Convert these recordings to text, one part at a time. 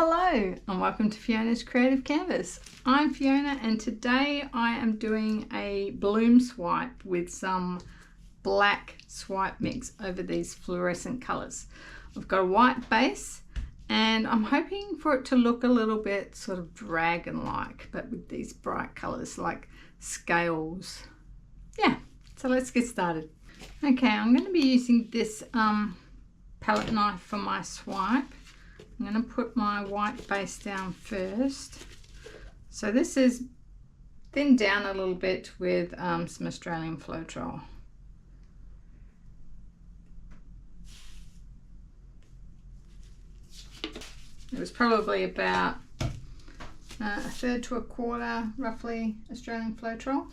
Hello and welcome to Fiona's Creative Canvas. I'm Fiona and today I am doing a bloom swipe with some black swipe mix over these fluorescent colours. I've got a white base and I'm hoping for it to look a little bit sort of dragon-like, but with these bright colours like scales. Yeah, so let's get started. Okay, I'm going to be using this palette knife for my swipe. I'm going to put my white base down first. So this is thinned down a little bit with some Australian Floetrol. It was probably about a third to a quarter, roughly, Australian Floetrol.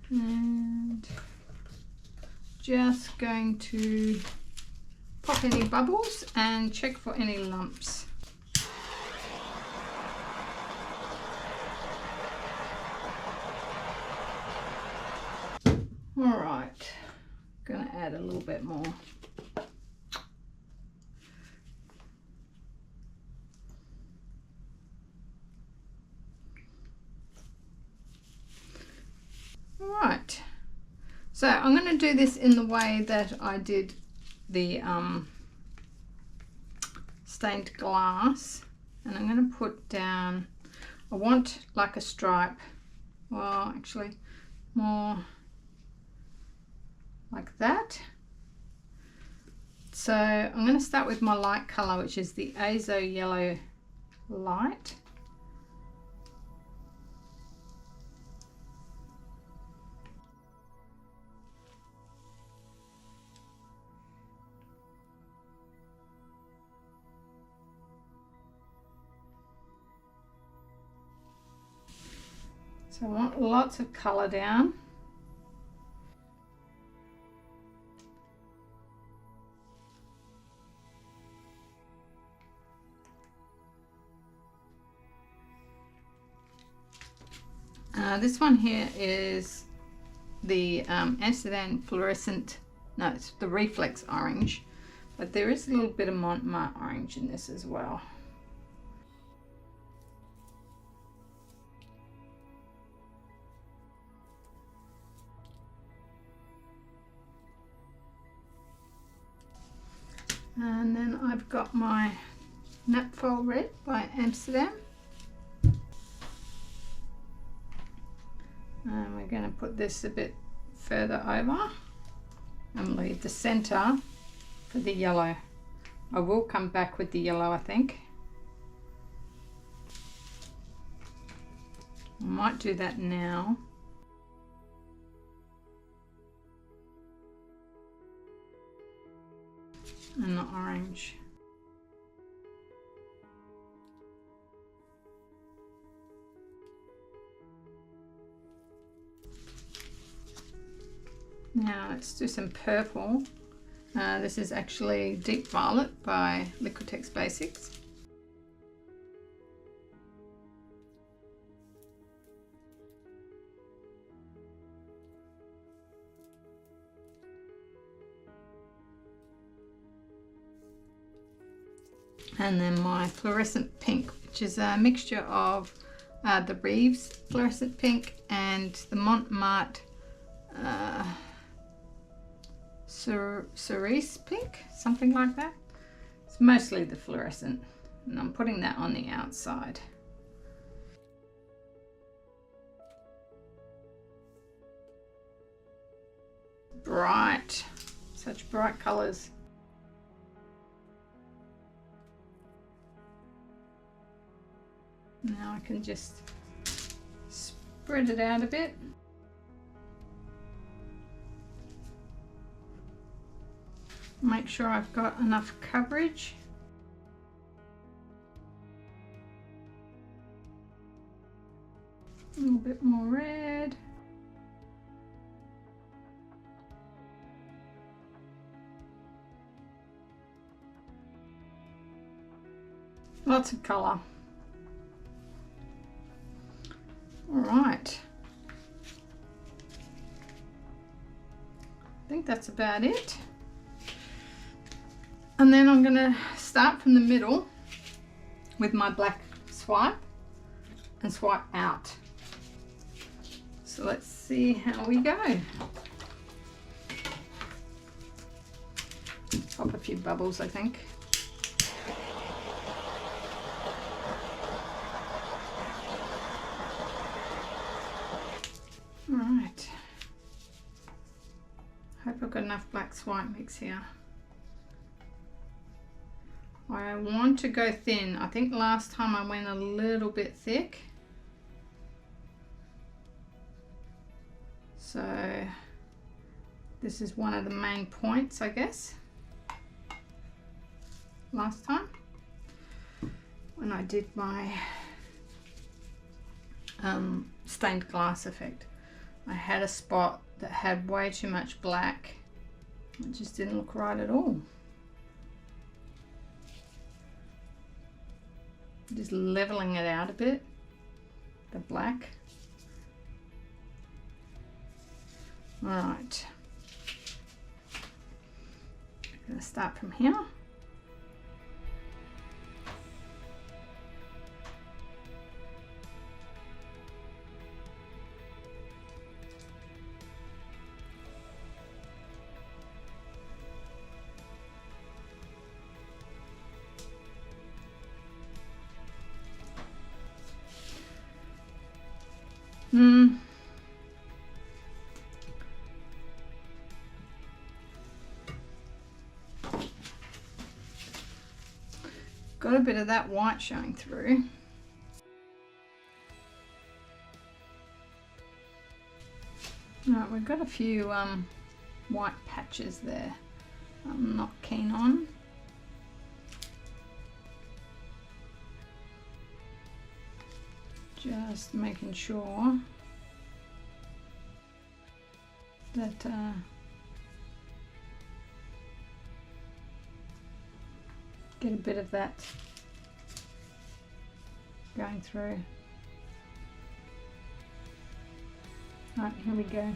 And just going to pop any bubbles and check for any lumps. All right, gonna add a little bit more. All right, so I'm going to do this in the way that I did the stained glass, and I'm going to put down, I want like a stripe, well actually more like that. So I'm going to start with my light colour, which is the Azo Yellow Light. So I want lots of colour down. This one here is the Amsterdam Fluorescent, no, it's the Reflex Orange, but there is a little bit of Montmartre Orange in this as well. And then I've got my Naphtol Red by Amsterdam. And we're going to put this a bit further over and leave the centre for the yellow. I will come back with the yellow, I think. I might do that now. And the orange. Now let's do some purple. This is actually Deep Violet by Liquitex Basics. And then my Fluorescent Pink, which is a mixture of the Reeves Fluorescent Pink and the Montmartre Cerise Pink, something like that. It's mostly the fluorescent, and I'm putting that on the outside. Bright, such bright colours. Now I can just spread it out a bit. Make sure I've got enough coverage. A little bit more red. Lots of colour. All right. I think that's about it. And then I'm going to start from the middle with my black swipe and swipe out. So let's see how we go. Pop a few bubbles, I think. All right. Hope I've got enough black swipe mix here. I want to go thin. I think last time I went a little bit thick. So this is one of the main points, I guess, last time when I did my stained glass effect. I had a spot that had way too much black. It just didn't look right at all. Just leveling it out a bit, the black. All right, I'm going to start from here. Got a bit of that white showing through. Right, we've got a few white patches there I'm not keen on. Just making sure that get a bit of that going through. Right, here we go.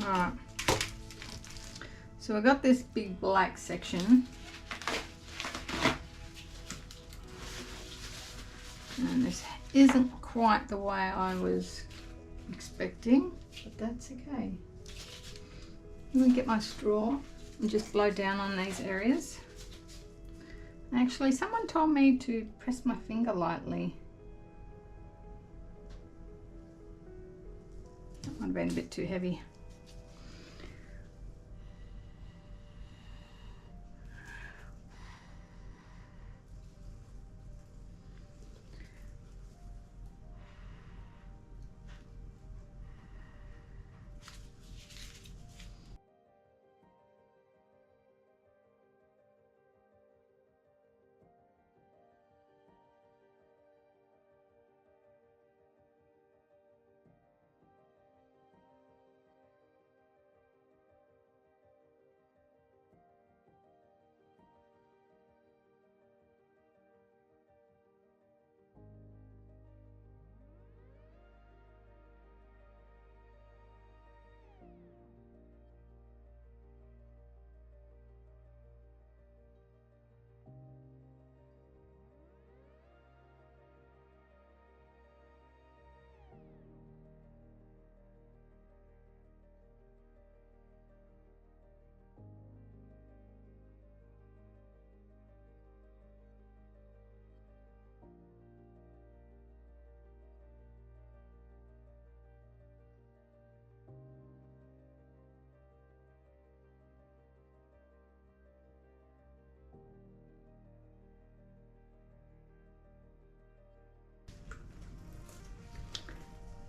Alright, so I got this big black section, and this isn't quite the way I was expecting, but that's okay. I'm going to get my straw and just blow down on these areas. Actually, someone told me to press my finger lightly. That might have been a bit too heavy.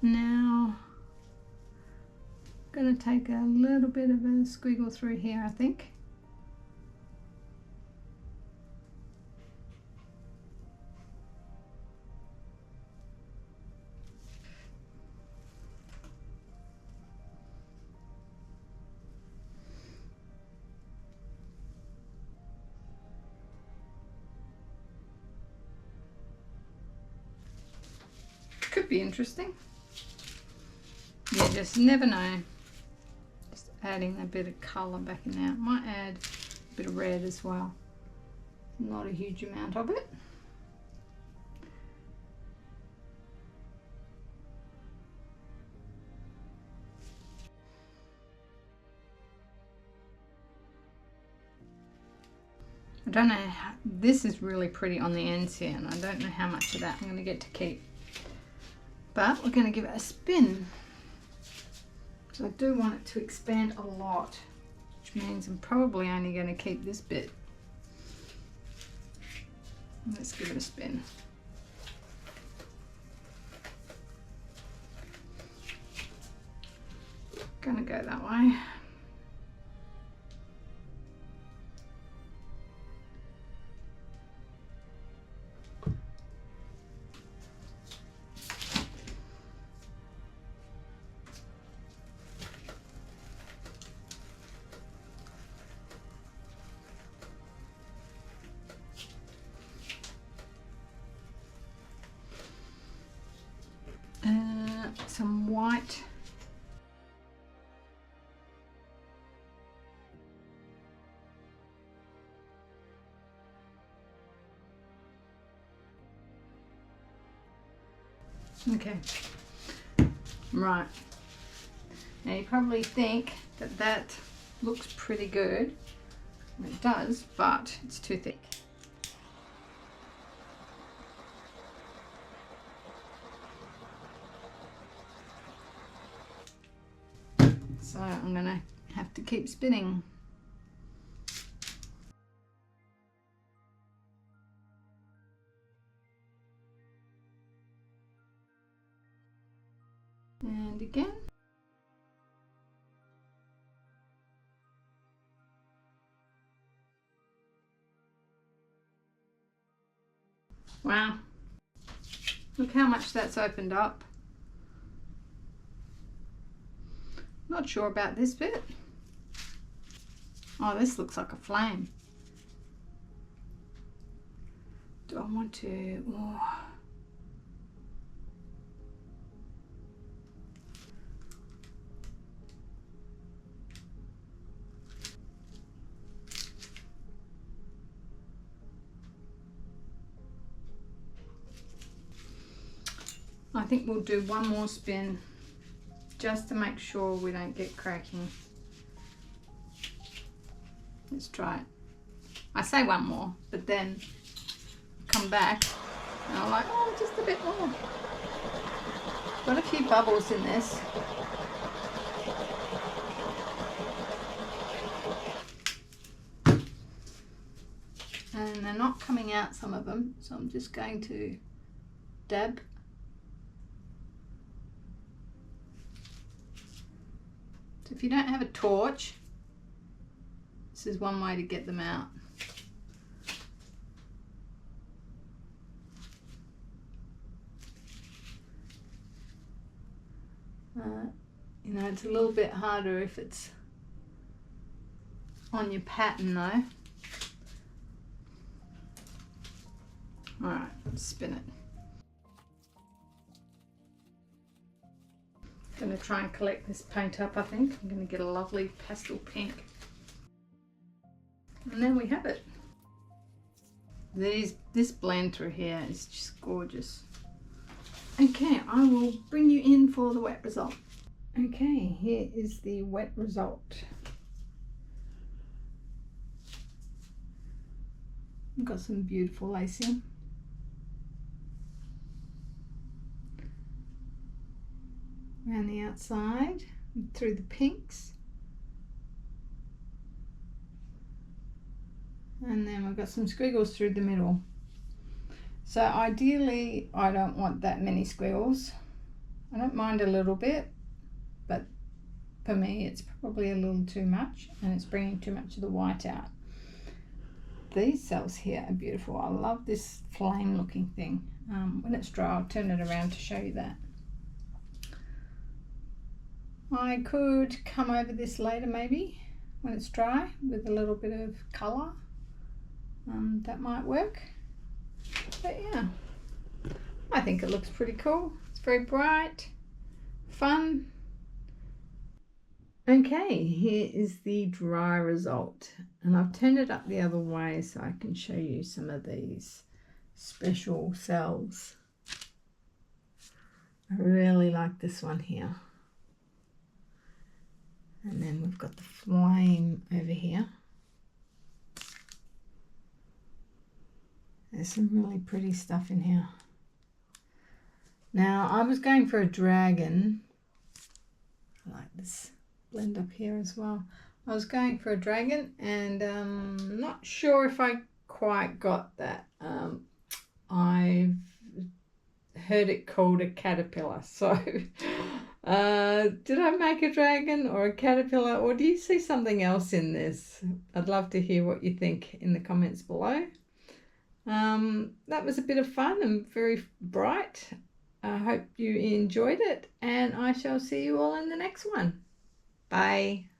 Now, I'm going to take a little bit of a squiggle through here, I think. Could be interesting. You just never know. Just adding a bit of colour back in there. Might add a bit of red as well. Not a huge amount of it. I don't know, this is really pretty on the ends here, and I don't know how much of that I'm going to get to keep. But we're going to give it a spin. So I do want it to expand a lot, which means I'm probably only going to keep this bit. Let's give it a spin. Gonna go that way. Some white. Okay, right. Now you probably think that that looks pretty good. It does, but it's too thick. So I'm going to have to keep spinning. And again. Wow. Look how much that's opened up. Not sure about this bit. Oh, this looks like a flame. Do I want to? Oh. I think we'll do one more spin just to make sure we don't get cracking. Let's try it. I say one more, but then come back and I'm like, oh, just a bit more. Got a few bubbles in this. And they're not coming out, some of them, so I'm just going to dab. So if you don't have a torch, this is one way to get them out. You know, it's a little bit harder if it's on your pattern though. Alright, let's spin it. I'm going to try and collect this paint up, I think. I'm going to get a lovely pastel pink. And then we have it. This blend through here is just gorgeous. Okay, I will bring you in for the wet result. Okay, here is the wet result. I've got some beautiful lacing. Around the outside, through the pinks. And then we've got some squiggles through the middle. So ideally, I don't want that many squiggles. I don't mind a little bit, but for me, it's probably a little too much, and it's bringing too much of the white out. These cells here are beautiful. I love this flame looking thing. When it's dry, I'll turn it around to show you that. I could come over this later maybe when it's dry with a little bit of colour. That might work. But yeah, I think it looks pretty cool. It's very bright, fun. Okay, here is the dry result, and I've turned it up the other way so I can show you some of these special cells. I really like this one here. And then we've got the flame over here. There's some really pretty stuff in here. Now, I was going for a dragon. I like this blend up here as well. I was going for a dragon, and not sure if I quite got that. I've heard it called a caterpillar, so did I make a dragon or a caterpillar, or do you see something else in this? I'd love to hear what you think in the comments below. That was a bit of fun and very bright. I hope you enjoyed it, and I shall see you all in the next one. Bye.